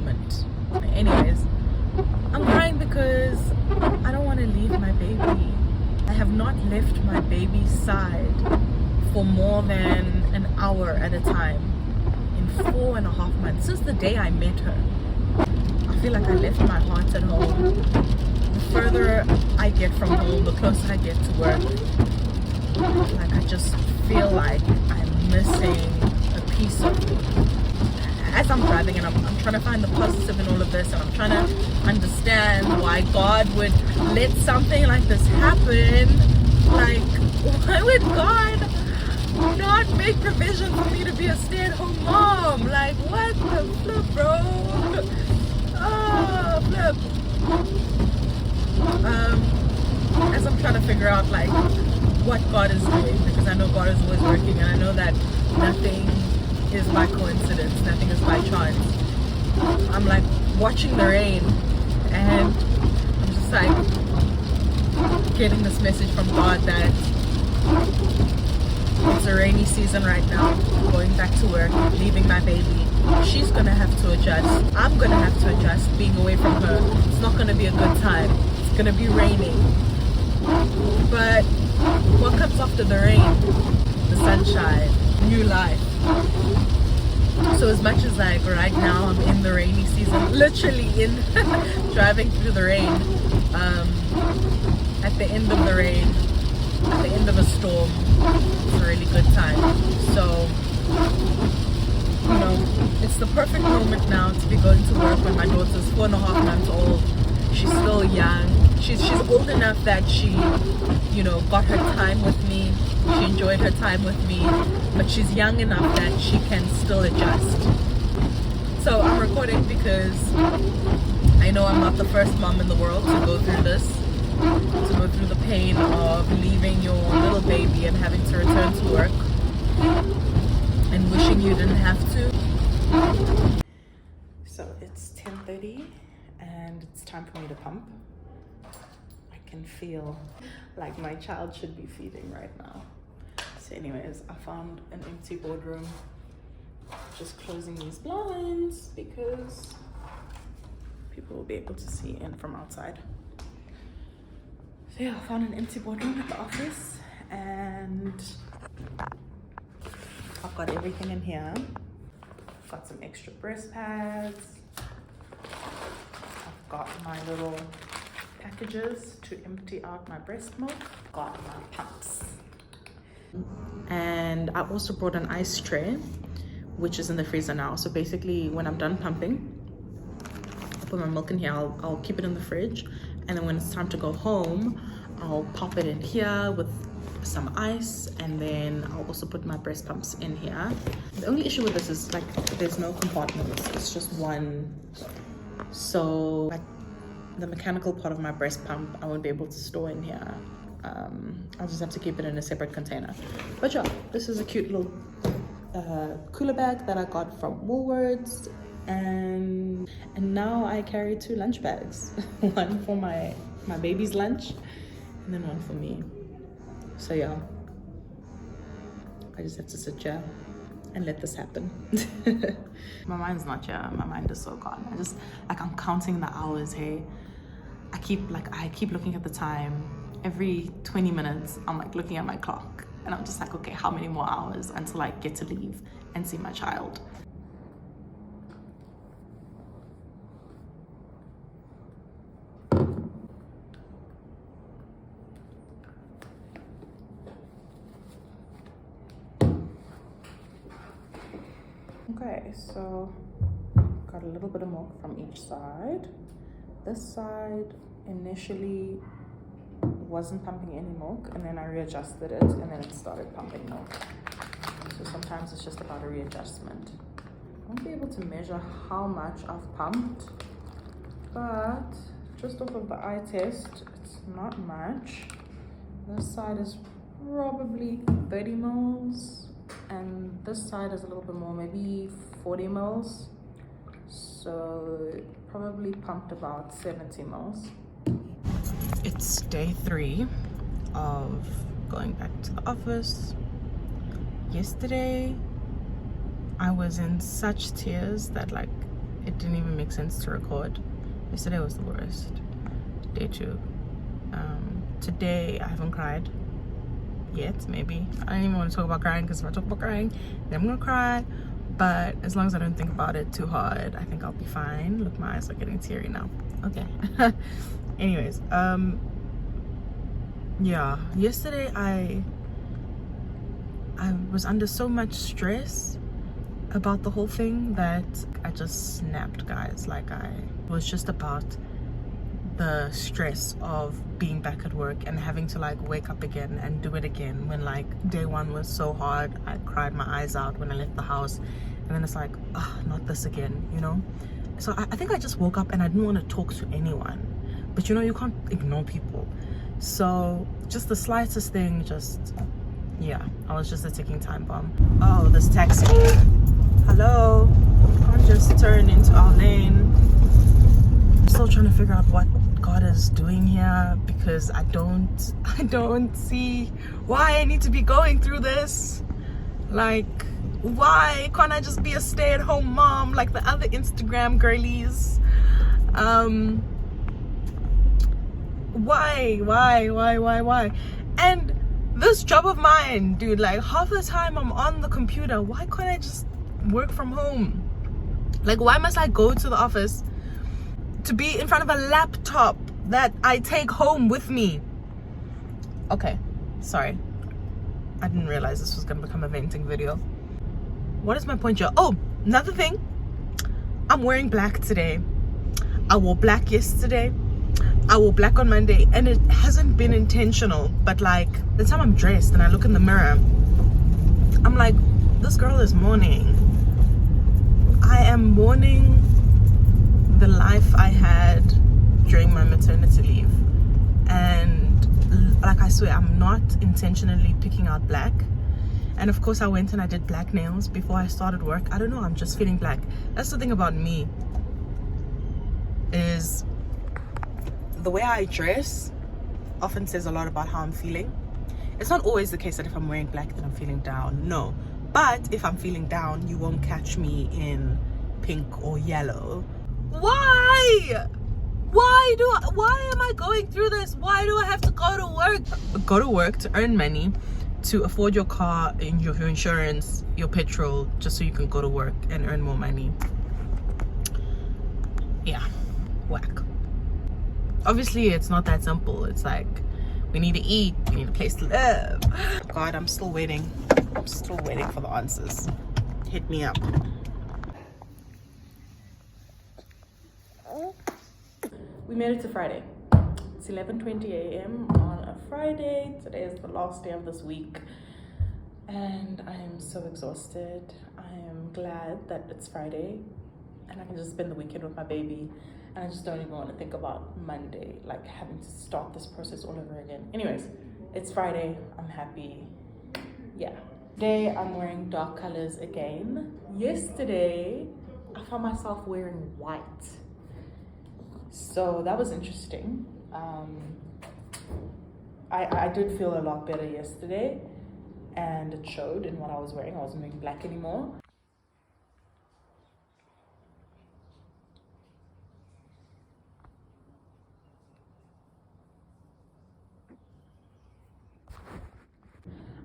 moment. Anyways, I'm crying because I don't want to leave my baby. I have not left my baby's side for more than an hour at a time in 4.5 months, since the day I met her. I feel like I left my heart at home. The further I get from home, the closer I get to work. Like, I just feel like I'm missing a piece of me. As I'm driving, and I'm trying to find the positive in all of this, and I'm trying to understand why God would let something like this happen. Like, why would God not make provision for me to be a stay-at-home mom? Like, what the flip, bro? Oh, flip. As I'm trying to figure out like what God is doing, because I know God is always working, and I know that nothing is by coincidence, nothing is by chance. I'm like watching the rain, and I'm just like getting this message from God that it's a rainy season right now. Going back to work, leaving my baby. She's gonna have to adjust. I'm gonna have to adjust being away from her. It's not gonna be a good time. It's gonna be raining. But what comes after the rain? The sunshine, new life. So as much as like right now I'm in the rainy season, literally in driving through the rain, at the end of the rain, at the end of a storm, it's a really good time. So, you know, it's the perfect moment now to be going to work when my daughter's 4.5 months old. She's still young. She's old enough that she, you know, got her time with me. She enjoyed her time with me, but she's young enough that she can still adjust. So I'm recording because I know I'm not the first mom in the world to go through this, to go through the pain of leaving your little baby and having to return to work and wishing you didn't have to. So it's 10:30 and it's time for me to pump. I can feel like my child should be feeding right now. So anyways, I found an empty boardroom. Just closing these blinds because people will be able to see in from outside. So yeah, I found an empty boardroom at the office, and I've got everything in here. I've got some extra breast pads. I've got my little packages to empty out my breast milk. I've got my pumps. And I also brought an ice tray, which is in the freezer now. So basically, when I'm done pumping, I'll put my milk in here. I'll keep it in the fridge, and then when it's time to go home, I'll pop it in here with some ice, and then I'll also put my breast pumps in here. The only issue with this is like there's no compartments. It's just one. So like the mechanical part of my breast pump, I won't be able to store in here. I'll just have to keep it in a separate container. But yeah, this is a cute little cooler bag that I got from Woolworths, and now I carry 2 lunch bags. One for my baby's lunch, and then one for me. So yeah, I just have to sit here and let this happen. My mind's not here. My mind is so gone. I just like I'm counting the hours. Hey, I keep looking at the time. Every 20 minutes, I'm like looking at my clock, and I'm just like, okay, how many more hours until I get to leave and see my child? Okay, so got a little bit of milk from each side. This side initially wasn't pumping any milk, and then I readjusted it, and then it started pumping milk. So sometimes it's just about a readjustment. I won't be able to measure how much I've pumped, but just off of the eye test, it's not much. This side is probably 30 mils, and this side is a little bit more, maybe 40 mils. So probably pumped about 70 mils. It's day 3 of going back to the office. Yesterday, I was in such tears that like it didn't even make sense to record. Yesterday was the worst. Day 2. Today I haven't cried yet. Maybe I don't even want to talk about crying, because if I talk about crying then I'm gonna cry. But as long as I don't think about it too hard, I think I'll be fine. Look, my eyes are getting teary now. Okay. Anyways, yeah, yesterday I was under so much stress about the whole thing that I just snapped, guys. Like, I was just about the stress of being back at work and having to like wake up again and do it again, when like day 1 was so hard. I cried my eyes out when I left the house, and then it's like, oh, not this again, you know. So I think I just woke up and I didn't want to talk to anyone, but you know, you can't ignore people. So just the slightest thing, just, yeah, I was just a ticking time bomb. Oh, this taxi, hello, can't just turn into our lane. I'm still trying to figure out what God is doing here, because I don't see why I need to be going through this. Like, why can't I just be a stay-at-home mom like the other Instagram girlies? Why? And this job of mine, dude, like half the time I'm on the computer. Why can't I just work from home? Like, why must I go to the office to be in front of a laptop that I take home with me? Okay, sorry, I didn't realize this was gonna become a venting video. What is my point here? Oh, another thing, I'm wearing black today. I wore black yesterday, I wore black on Monday, and it hasn't been intentional, but like the time I'm dressed and I look in the mirror, I'm like, this girl is mourning. I am mourning the life I had during my maternity leave. And like, I swear, I'm not intentionally picking out black. And of course I went and I did black nails before I started work. I don't know, I'm just feeling black. That's the thing about me, is the way I dress often says a lot about how I'm feeling. It's not always the case that if I'm wearing black then I'm feeling down, no. But if I'm feeling down, you won't catch me in pink or yellow. Why am I going through this? Why do I have to go to work to earn money, to afford your car and your insurance, your petrol, just so you can go to work and earn more money? Yeah, whack. Obviously it's not that simple. It's like, we need to eat, we need a place to live. God, I'm still waiting for the answers. Hit me up. We made it to Friday. It's 11:20 a.m. on a Friday. Today is the last day of this week, and I am so exhausted. I am glad that it's Friday and I can just spend the weekend with my baby, and I just don't even want to think about Monday, like having to start this process all over again. Anyways, it's Friday. I'm happy. Yeah. Today I'm wearing dark colors again. Yesterday I found myself wearing white, so that was interesting. I did feel a lot better yesterday, and it showed in what I was wearing. I wasn't wearing black anymore.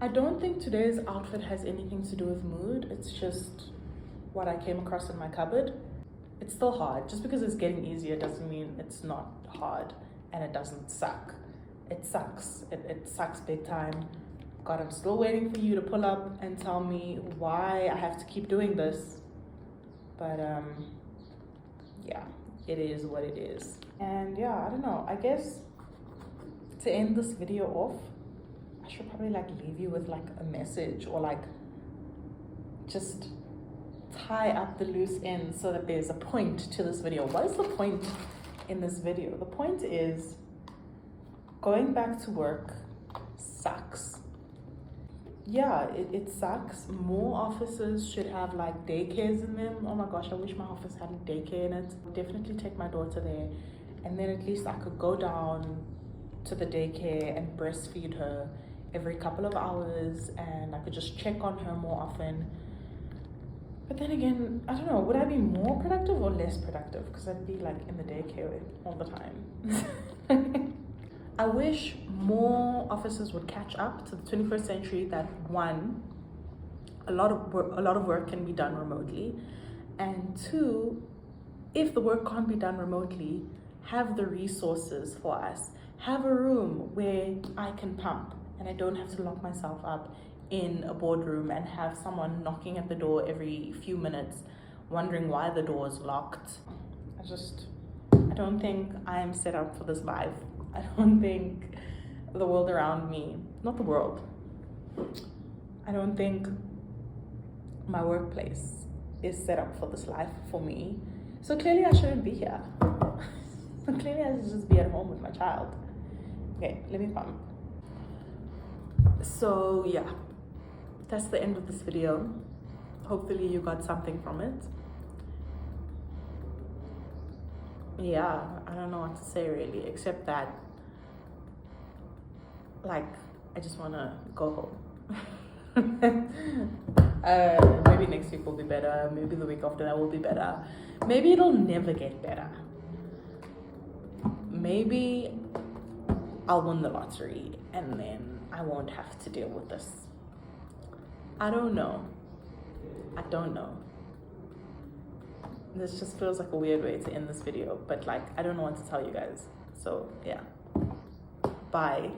I don't think today's outfit has anything to do with mood. It's just what I came across in my cupboard. It's still hard. Just because it's getting easier doesn't mean it's not hard, and it doesn't suck. It sucks. It sucks big time. God, I'm still waiting for you to pull up and tell me why I have to keep doing this. But yeah, it is what it is. And yeah, I don't know. I guess to end this video off, I should probably like leave you with like a message, or like just tie up the loose ends so that there's a point to this video. What is the point in this video? The point is, going back to work sucks. Yeah, it sucks. More offices should have like daycares in them. Oh my gosh, I wish my office had a daycare in it. I'll definitely take my daughter there, and then at least I could go down to the daycare and breastfeed her every couple of hours, and I could just check on her more often. But then again, I don't know, would I be more productive or less productive? Because I'd be like in the daycare all the time. I wish more offices would catch up to the 21st century that one, a lot of work can be done remotely, and two, if the work can't be done remotely, have the resources for us. Have a room where I can pump and I don't have to lock myself up in a boardroom and have someone knocking at the door every few minutes wondering why the door is locked. I don't think I'm set up for this life. I don't think the world around me, not the world, I don't think my workplace is set up for this life for me. So clearly I shouldn't be here. Clearly I should just be at home with my child. Okay, let me pump. So yeah, that's the end of this video. Hopefully you got something from it. Yeah, I don't know what to say really, except that, like, I just want to go home. Maybe next week will be better. Maybe the week after that will be better. Maybe it'll never get better. Maybe I'll win the lottery and then I won't have to deal with this. I don't know. This just feels like a weird way to end this video, but like, I don't know what to tell you guys. So yeah, bye.